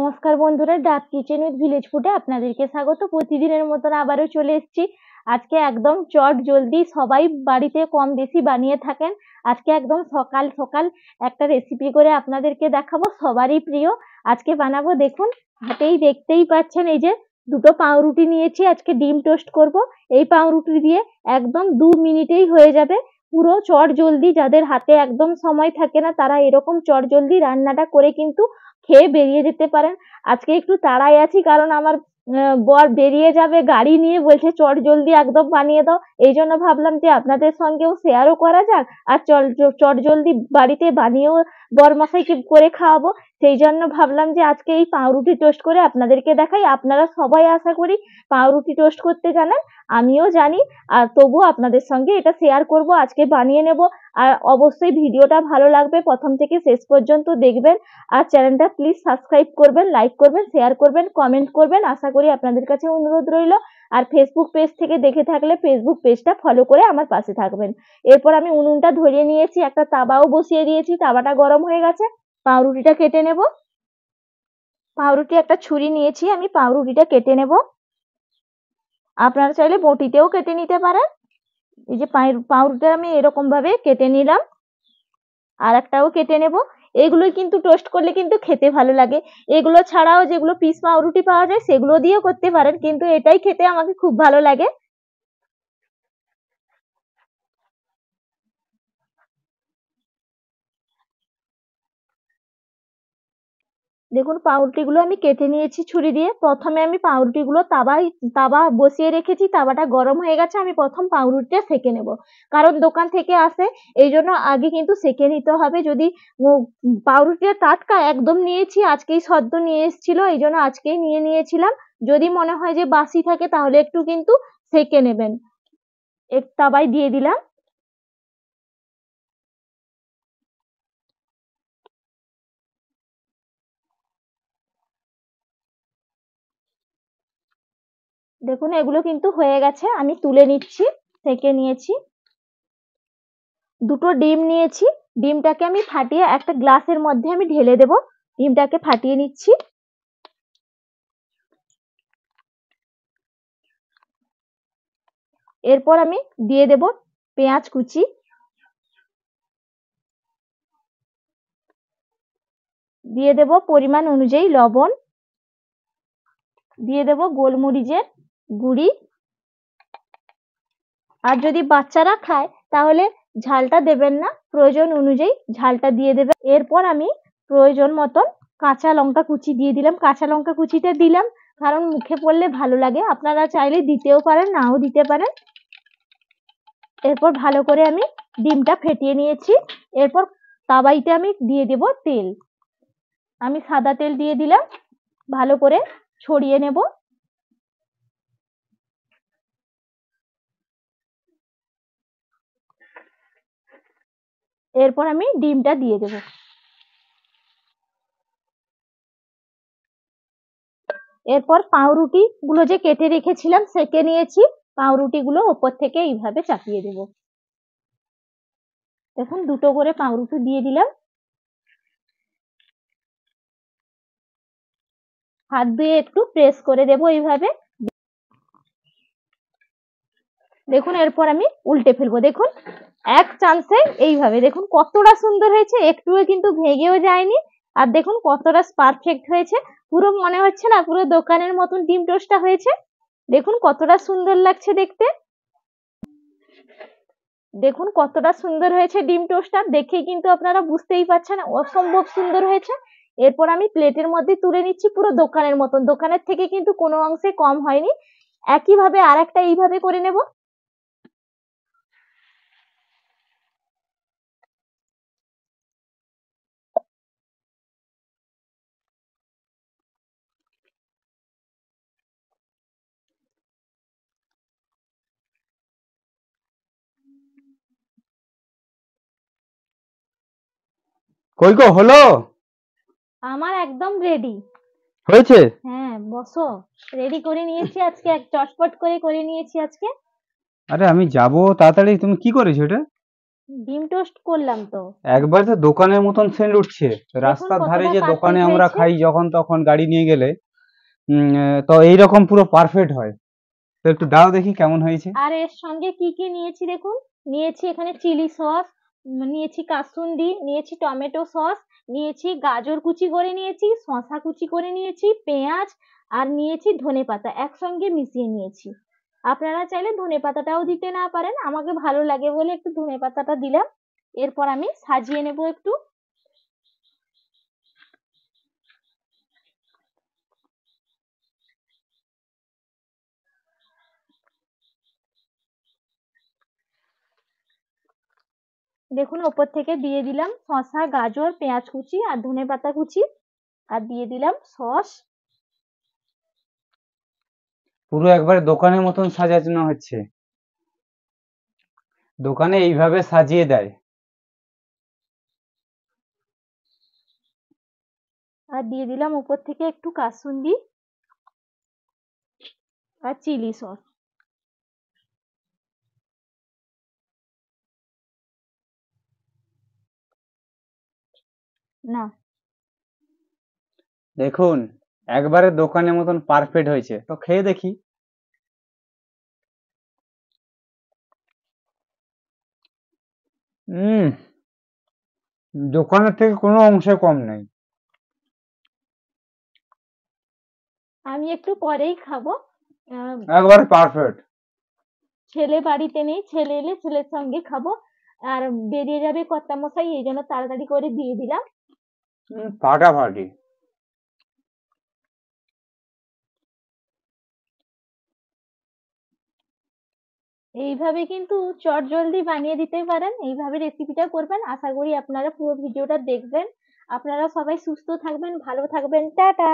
নমস্কার বন্ধুরা, ডাক কিচেন উইথ ভিলেজ ফুডে আপনাদেরকে স্বাগত। প্রতিদিনের মতন আবারও চলে এসেছি। আজকে একদম চট জলদি সবাই বাড়িতে কম বেশি বানিয়ে থাকেন। আজকে একদম সকাল সকাল একটা রেসিপি করে আপনাদেরকে দেখাবো, সবারই প্রিয়। আজকে বানাবো, দেখুন হাতেই দেখতেই পাচ্ছেন, এই যে দুটো পাউরুটি নিয়েছি। আজকে ডিম টোস্ট করব। এই পাউরুটি দিয়ে একদম 2 মিনিটেই হয়ে যাবে। পুরো চট জলদি, যাদের হাতে একদম সময় থাকে না তারা এরকম চট জলদি রান্নাটা করে কিন্তু খেয়ে বেরিয়ে যেতে পারেন। আজকে একটু তাড়ায় আছি, কারণ আমার বর বেরিয়ে যাবে গাড়ি নিয়ে, বলছে চট জলদি একদম বানিয়ে দাও। এই জন্য ভাবলাম যে আপনাদের সঙ্গেও শেয়ারও করা যাক, আর চট জলদি বাড়িতে বানিয়েও বরমশাইকে করে খাওয়াবো। সেই জন্য ভাবলাম যে আজকে এই পাউরুটি টোস্ট করে আপনাদেরকে দেখাই। আপনারা সবাই আশা করি পাউরুটি টোস্ট করতে জানেন, আমিও জানি। আর তবুও আপনাদের সঙ্গে এটা শেয়ার করব, আজকে বানিয়ে নেব। আর অবশ্যই ভিডিওটা ভালো লাগবে, প্রথম থেকে শেষ পর্যন্ত দেখবেন। আর চ্যানেলটা প্লিজ সাবস্ক্রাইব করবেন, লাইক করবেন, শেয়ার করবেন, কমেন্ট করবেন, আশা করি আপনাদের কাছে অনুরোধ রইল। আর ফেসবুক পেজ থেকে দেখে থাকলে ফেসবুক পেজটা ফলো করে আমার পাশে থাকবেন। এরপর আমি উনুনটা ধরিয়ে নিয়েছি, একটা তাওয়াও বসিয়ে দিয়েছি, তাওয়াটা গরম হয়ে গেছে। পাউরুটিটা কেটে নেব। পাউরুটি একটা ছুরি নিয়েছি, আমি পাউরুটিটা কেটে নেব। আপনারা চাইলে বটিতেও কেটে নিতে পারেন। এই যে পাউরুটিটা আমি এরকম ভাবে কেটে নিলাম, আর একটাও কেটে নেব। এগুলো কিন্তু টোস্ট করলে কিন্তু খেতে ভালো লাগে। এগুলো ছাড়াও যেগুলো পিস পাউরুটি পাওয়া যায় সেগুলো দিয়েও করতে পারেন, কিন্তু এটাই খেতে আমাকে খুব ভালো লাগে। দেখুন পাউরুটিগুলো আমি কেটে নিয়েছি ছুরি দিয়ে। প্রথমে আমি পাউরুটিগুলো তাওয়া বসিয়ে রেখেছি, তাওয়াটা গরম হয়ে গেছে। আমি প্রথম পাউরুটিটা সেঁকে নেব, কারণ দোকান থেকে আসে, এই জন্য আগে কিন্তু সেঁকে নিতে হবে। যদি পাউরুটিটা টাটকা একদম নিয়েছি, আজকেই সদ্য নিয়ে এসেছিল, এই জন্য আজকেই নিয়েছিলাম। যদি মনে হয় যে বাসি থাকে তাহলে একটু কিন্তু সেঁকে নেবেন। এক তাওয়ায় দিয়ে দিলাম। দেখুন এগুলো কিন্তু হয়ে গেছে, আমি তুলে নিচ্ছি। সেঁকে নিয়েছি। দুটো ডিম নিয়েছি, ডিমটাকে আমি ফাটিয়ে একটা গ্লাসের মধ্যে আমি ঢেলে দেব। ডিমটাকে ফাটিয়ে নিচ্ছি। এরপর আমি দিয়ে দেব পেঁয়াজ কুচি, দিয়ে দেব পরিমাণ অনুযায়ী লবণ, দিয়ে দেব গোলমরিচের গুঁড়ি। আর যদি বাচ্চারা খায় তাহলে ঝালটা দেবেন না, প্রয়োজন অনুযায়ী ঝালটা দিয়ে দেবেন। এরপর আমি প্রয়োজন মতন কাঁচা লঙ্কা কুচি দিয়ে দিলাম। কাঁচা লঙ্কা কুচিটা দিলাম কারণ মুখে পড়লে ভালো লাগে, আপনারা চাইলে দিতেও পারেন, নাও দিতে পারেন। এরপর ভালো করে আমি ডিমটা ফেটিয়ে নিয়েছি। এরপর তাওয়াইতে আমি দিয়ে দেব তেল। আমি সাদা তেল দিয়ে দিলাম, ভালো করে ছড়িয়ে নেব। এরপর আমি ডিমটা দিয়ে দেব। এরপর পাউরুটি গুলো যে কেটে রেখেছিলাম সেঁকে নিয়েছি, পাউরুটি গুলো ওপর থেকে এইভাবে চাপিয়ে দেব। দেখুন দুটো করে পাউরুটি দিয়ে দিলাম। হাত দিয়ে একটু প্রেস করে দেব এইভাবে। দেখুন এরপর আমি উল্টে ফেলবো। দেখুন এক চান্সে এইভাবে, দেখুন কতটা সুন্দর হয়েছে, একটুও কিন্তু ভেঙেও যায়নি। আর দেখুন কতটা পারফেক্ট হয়েছে, পুরো মনে হচ্ছে না পুরো দোকানের মতন ডিম টোস্টটা হয়েছে। দেখুন কতটা সুন্দর লাগছে দেখতে। দেখুন কতটা সুন্দর হয়েছে ডিম টোস্টটা, দেখেই কিন্তু আপনারা বুঝতেই পারছেন অসম্ভব সুন্দর হয়েছে। এরপর আমি প্লেটের মধ্যে তুলে নিচ্ছি, পুরো দোকানের মতন, দোকানের থেকে কিন্তু কোনো অংশে কম হয়নি। একইভাবে আর একটা এইভাবে করে নেব। কই গো হলো? আমার একদম রেডি হয়েছে? হ্যাঁ, বসো। রেডি করে নিয়েছি আজকে, এক চটপট করে করে নিয়েছি আজকে। আরে আমি যাব তাড়াতাড়ি, তুমি কি করেছো এটা? ডিম টোস্ট করলাম তো। একবার তো দোকানের মতন সেন্ট উঠছে রাস্তার ধারে, কতটা যে দোকানে পারফেক্ট আমরা হয়েছে। খাই যখন তখন গাড়ি নিয়ে গেলে। তো এইরকম পুরো পারফেক্ট হয়। তো একটু দাও দেখি কেমন হয়েছে। আর এর সঙ্গে কি কি নিয়েছি দেখুন। নিয়েছি এখানে চিলি সস, নিয়েছি কাসুন্দি, নিয়েছি টমেটো সস, নিয়েছি গাজর কুচি করে নিয়েছি, শসা কুচি করে নিয়েছি, পেঁয়াজ, আর নিয়েছি ধনেপাতা একসঙ্গে মিশিয়ে নিয়েছি। আপনারা চাইলে ধনেপাতাটাও দিতে না পারেন, আমাকে ভালো লাগে বলে একটু ধনেপাতাটা দিলাম। এরপর আমি সাজিয়ে নেব একটু। দেখুন ওপর থেকে দিয়ে দিলাম শসা, গাজর, পেঁয়াজ কুচি আর ধনেপাতা কুচি, আর দিয়ে দিলাম সস। পুরো একবারে দোকানের মতন সাজানো হচ্ছে। দোকানে এইভাবে সাজিয়ে দেয়। আর দিয়ে দিলাম উপর থেকে একটু কাসুন্দি আর চিলি সস। না, দেখুন একবারে দোকানের মতন পারফেক্ট হয়েছে, তো খেয়ে দেখি। হুম, দোকানের থেকে কোনো অংশে কম নেই। আমি একটু পরেই খাবো। একবারে পারফেক্ট। ছেলে বাড়িতে নেই, ছেলে এলে ছেলের সঙ্গে খাবো। আর বেরিয়ে যাবে কর্তামশাই, এই জন্য তাড়াতাড়ি করে দিয়ে দিলাম। ফাটাফাটি। এইভাবে কিন্তু চট জলদি বানিয়ে দিতে পারেন, এইভাবে রেসিপিটা করবেন। আশা করি আপনারা পুরো ভিডিওটা দেখবেন। আপনারা সবাই সুস্থ থাকবেন, ভালো থাকবেন, টাটা।